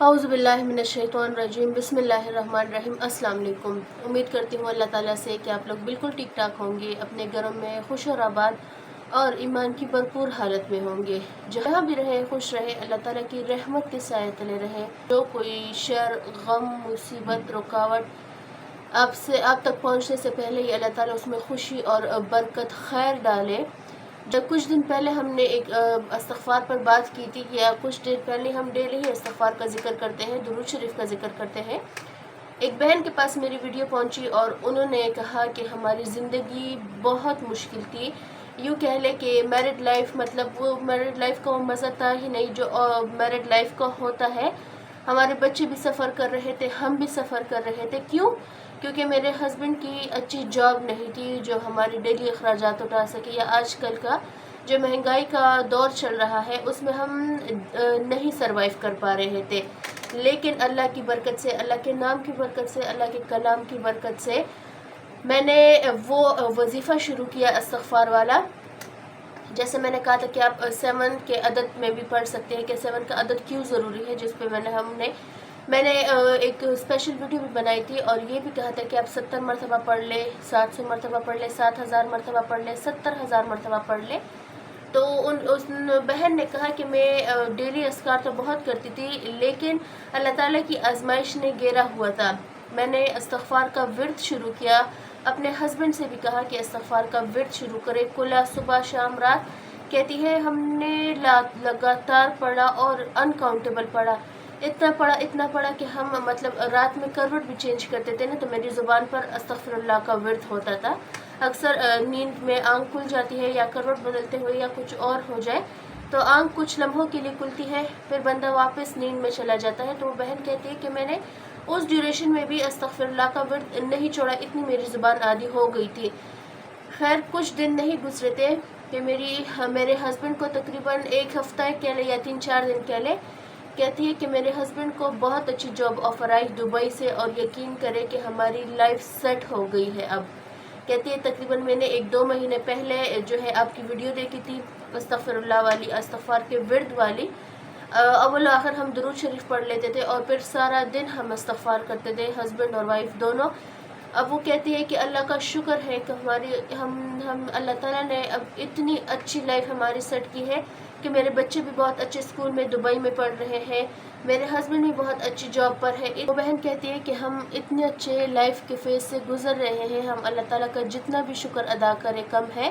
اعوذ باللہ من الشیطان الرجیم بسم اللہ الرحمن الرحیم۔ السلام علیکم۔ امید کرتی ہوں اللہ تعالیٰ سے کہ آپ لوگ بالکل ٹھیک ٹھاک ہوں گے، اپنے گھروں میں خوش اور آباد اور ایمان کی بھرپور حالت میں ہوں گے۔ جہاں بھی رہے خوش رہے، اللہ تعالیٰ کی رحمت کے سائے تلے رہے۔ جو کوئی شر، غم، مصیبت، رکاوٹ آپ تک پہنچنے سے پہلے ہی اللہ تعالیٰ اس میں خوشی اور برکت خیر ڈالے۔ جب کچھ دن پہلے ہم نے ایک استغفار پر بات کی تھی کہ کچھ دن پہلے ہم ڈیلی ہی استغفار کا ذکر کرتے ہیں، درود شریف کا ذکر کرتے ہیں۔ ایک بہن کے پاس میری ویڈیو پہنچی اور انہوں نے کہا کہ ہماری زندگی بہت مشکل تھی، یوں کہہ لے کہ میرڈ لائف، مطلب وہ میرڈ لائف کا وہ مزہ تھا ہی نہیں جو میرڈ لائف کا ہوتا ہے۔ ہمارے بچے بھی سفر کر رہے تھے، ہم بھی سفر کر رہے تھے۔ کیوں؟ کیونکہ میرے ہسبینڈ کی اچھی جاب نہیں تھی جو ہماری ڈیلی اخراجات اٹھا سکے، یا آج کل کا جو مہنگائی کا دور چل رہا ہے اس میں ہم نہیں سروائیو کر پا رہے تھے۔ لیکن اللہ کی برکت سے، اللہ کے نام کی برکت سے، اللہ کے کلام کی برکت سے میں نے وہ وظیفہ شروع کیا استغفار والا۔ جیسے میں نے کہا تھا کہ آپ 7 کے عدد میں بھی پڑھ سکتے ہیں کہ 7 کا عدد کیوں ضروری ہے، جس پہ میں نے ایک اسپیشل ویڈیو بھی بنائی تھی، اور یہ بھی کہا تھا کہ آپ 70 مرتبہ پڑھ لیں، 700 مرتبہ پڑھ لیں، 7000 مرتبہ پڑھ لیں، 70000 مرتبہ پڑھ لیں۔ تو اس بہن نے کہا کہ میں ڈیلی اذکار تو بہت کرتی تھی، لیکن اللہ تعالیٰ کی آزمائش نے گھیرا ہوا تھا۔ میں نے استغفار کا ورد شروع کیا، اپنے ہسبینڈ سے بھی کہا کہ استغفار کا ورد شروع کرے، کلا صبح شام رات۔ کہتی ہے ہم نے لگاتار پڑھا اور انکاؤنٹیبل پڑھا، اتنا پڑھا کہ ہم مطلب رات میں کروٹ بھی چینج کرتے تھے نا، تو میری زبان پر استغفر اللہ کا ورد ہوتا تھا۔ اکثر نیند میں آنکھ کھل جاتی ہے، یا کروٹ بدلتے ہوئے یا کچھ اور ہو جائے تو آنکھ کچھ لمحوں کے لیے کھلتی ہے، پھر بندہ واپس نیند میں چلا جاتا ہے۔ تو وہ بہن کہتی ہے کہ میں نے اس ڈیوریشن میں بھی استغفر اللہ کا ورد نہیں چھوڑا، اتنی میری زبان عادی ہو گئی تھی۔ خیر کچھ دن نہیں گزرے تھے کہ میرے ہسبینڈ کو تقریباً 1 ہفتہ کہہ لے یا 3-4 دن کہہ لے، کہتی ہے کہ میرے ہسبینڈ کو بہت اچھی جاب آفر آئی دبئی سے، اور یقین کرے کہ ہماری لائف سیٹ ہو گئی ہے اب۔ کہتی ہے تقریباً میں نے 1-2 مہینے پہلے جو ہے آپ کی ویڈیو دیکھی تھی استغفر اللہ والی، استغفار کے ورد والی۔ اول آخر ہم درود شریف پڑھ لیتے تھے، اور پھر سارا دن ہم استغفار کرتے تھے، ہسبینڈ اور وائف دونوں۔ اب وہ کہتی ہے کہ اللہ کا شکر ہے کہ اللہ تعالیٰ نے اب اتنی اچھی لائف ہماری سیٹ کی ہے کہ میرے بچے بھی بہت اچھے اسکول میں دبئی میں پڑھ رہے ہیں، میرے ہسبینڈ بھی بہت اچھی جاب پر ہے۔ وہ بہن کہتی ہے کہ ہم اتنے اچھے لائف کے فیز سے گزر رہے ہیں، ہم اللہ تعالیٰ کا جتنا بھی شکر ادا کریں کم ہے،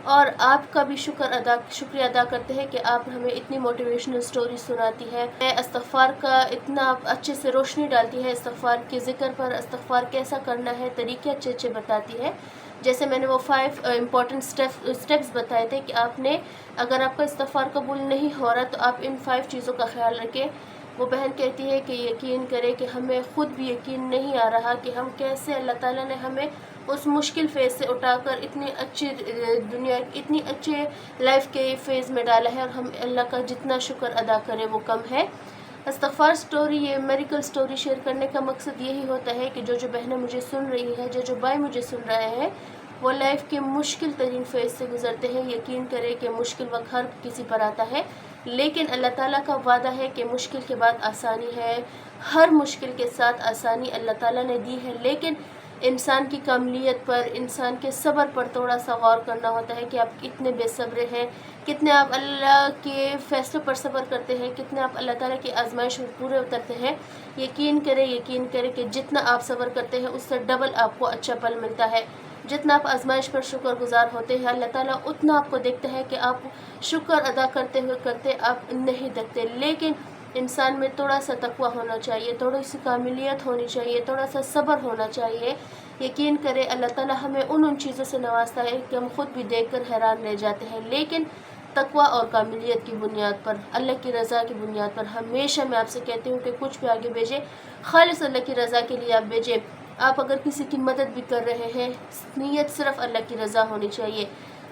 اور آپ کا بھی شکریہ ادا کرتے ہیں کہ آپ ہمیں اتنی موٹیویشنل سٹوری سناتی ہے، استغفار کا اتنا اچھے سے روشنی ڈالتی ہے استغفار کے ذکر پر، استغفار کیسا کرنا ہے، طریقے اچھے بتاتی ہے۔ جیسے میں نے وہ 5 امپورٹنٹ سٹیپس بتائے تھے کہ اگر آپ کا استغفار قبول نہیں ہو رہا تو آپ ان 5 چیزوں کا خیال رکھیں۔ وہ بہن کہتی ہے کہ یقین کرے کہ ہمیں خود بھی یقین نہیں آ رہا کہ ہم کیسے اللہ تعالیٰ نے ہمیں اس مشکل فیز سے اٹھا کر اتنی اچھے لائف کے فیز میں ڈالا ہے، اور ہم اللہ کا جتنا شکر ادا کریں وہ کم ہے۔ استغفار سٹوری، یہ میریکل سٹوری شیئر کرنے کا مقصد یہی ہوتا ہے کہ جو بہنیں مجھے سن رہی ہیں، جو بھائی مجھے سن رہے ہیں، وہ لائف کے مشکل ترین فیز سے گزرتے ہیں۔ یقین کرے کہ مشکل وقت ہر کسی پر آتا ہے، لیکن اللہ تعالیٰ کا وعدہ ہے کہ مشکل کے بعد آسانی ہے، ہر مشکل کے ساتھ آسانی اللہ تعالیٰ نے دی ہے۔ لیکن انسان کی کاملیت پر، انسان کے صبر پر تھوڑا سا غور کرنا ہوتا ہے کہ آپ کتنے بے صبر ہیں، کتنے آپ اللہ کے فیصلوں پر صبر کرتے ہیں، کتنے آپ اللہ تعالیٰ کی آزمائش میں پورے اترتے ہیں۔ یقین کرے کہ جتنا آپ صبر کرتے ہیں اس سے ڈبل آپ کو اچھا پل ملتا ہے۔ جتنا آپ آزمائش پر شکر گزار ہوتے ہیں، اللہ تعالیٰ اتنا آپ کو دیکھتا ہے کہ آپ شکر ادا کرتے آپ نہیں دیکھتے۔ لیکن انسان میں تھوڑا سا تقویٰ ہونا چاہیے، تھوڑی سی کاملیت ہونی چاہیے، تھوڑا سا صبر ہونا چاہیے۔ یقین کرے اللہ تعالیٰ ہمیں ان چیزوں سے نوازتا ہے کہ ہم خود بھی دیکھ کر حیران رہ جاتے ہیں، لیکن تقویٰ اور کاملیت کی بنیاد پر، اللہ کی رضا کی بنیاد پر ہمیشہ میں آپ سے کہتی ہوں کہ کچھ بھی آگے بھیجیں، خالص اللہ کی رضا کے لیے آپ بھیجیں۔ آپ اگر کسی کی مدد بھی کر رہے ہیں، نیت صرف اللہ کی رضا ہونی چاہیے۔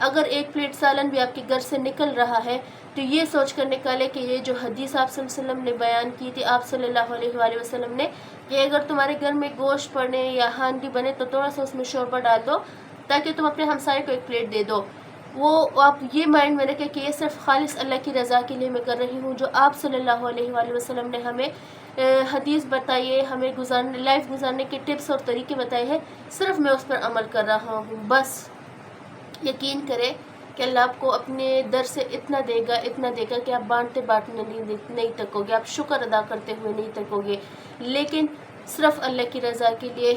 اگر 1 پلیٹ سالن بھی آپ کے گھر سے نکل رہا ہے تو یہ سوچ کر نکالے کہ یہ جو حدیث آپ صلی اللہ علیہ وسلم نے بیان کی تھی، آپ صلی اللہ علیہ وآلہ وسلم نے، کہ اگر تمہارے گھر میں گوشت پڑے یا ہانڈی بنے تو تھوڑا سا اس میں شوربہ ڈال دو تاکہ تم اپنے ہمسائے کو 1 پلیٹ دے دو۔ وہ آپ یہ مائنڈ میں رکھیں کہ یہ صرف خالص اللہ کی رضا کے لیے میں کر رہی ہوں، جو آپ صلی اللہ علیہ وآلہ وسلم نے ہمیں حدیث بتائیے، ہمیں لائف گزارنے کے ٹپس اور طریقے بتائے ہیں، صرف میں اس پر عمل کر رہا ہوں۔ بس یقین کریں کہ اللہ آپ کو اپنے در سے اتنا دے گا کہ آپ بانٹتے نہیں تکو گے، آپ شکر ادا کرتے ہوئے نہیں تکو گے، لیکن صرف اللہ کی رضا کے لیے،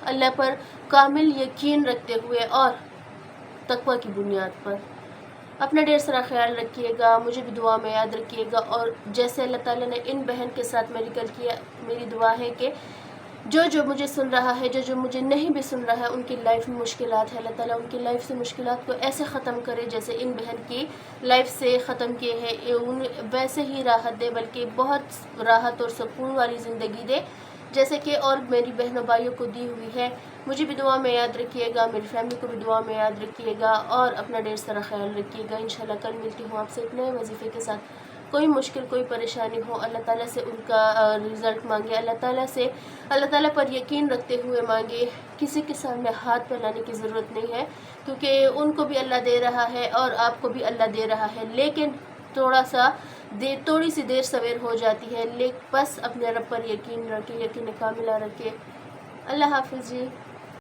اللہ پر کامل یقین رکھتے ہوئے اور تقوی کی بنیاد پر۔ اپنا ڈھیر سارا خیال رکھیے گا، مجھے بھی دعا میں یاد رکھیے گا، اور جیسے اللہ تعالیٰ نے ان بہن کے ساتھ میڈیکل کیا، میری دعا ہے کہ جو مجھے سن رہا ہے، جو مجھے نہیں بھی سن رہا ہے، ان کی لائف میں مشکلات ہے، اللہ تعالیٰ ان کی لائف سے مشکلات کو ایسے ختم کرے جیسے ان بہن کی لائف سے ختم کیے ہیں، ویسے ہی راحت دے، بلکہ بہت راحت اور سکون والی زندگی دے جیسے کہ اور میری بہنوں بھائیوں کو دی ہوئی ہے۔ مجھے بھی دعا میں یاد رکھیے گا، میری فیملی کو بھی دعا میں یاد رکھیے گا، اور اپنا ڈھیر سارا خیال رکھیے گا۔ انشاءاللہ کل ملتی ہوں آپ سے ایک نئے وظیفے کے ساتھ۔ کوئی مشکل، کوئی پریشانی ہو، اللہ تعالیٰ سے ان کا رزلٹ مانگے، اللہ تعالیٰ پر یقین رکھتے ہوئے مانگے، کسی کے سامنے ہاتھ پھیلانے کی ضرورت نہیں ہے، کیونکہ ان کو بھی اللہ دے رہا ہے اور آپ کو بھی اللہ دے رہا ہے، لیکن تھوڑی سی دیر سویر ہو جاتی ہے، بس اپنے رب پر یقین رکھے، یقین کاملہ رکھے۔ اللہ حافظ جی۔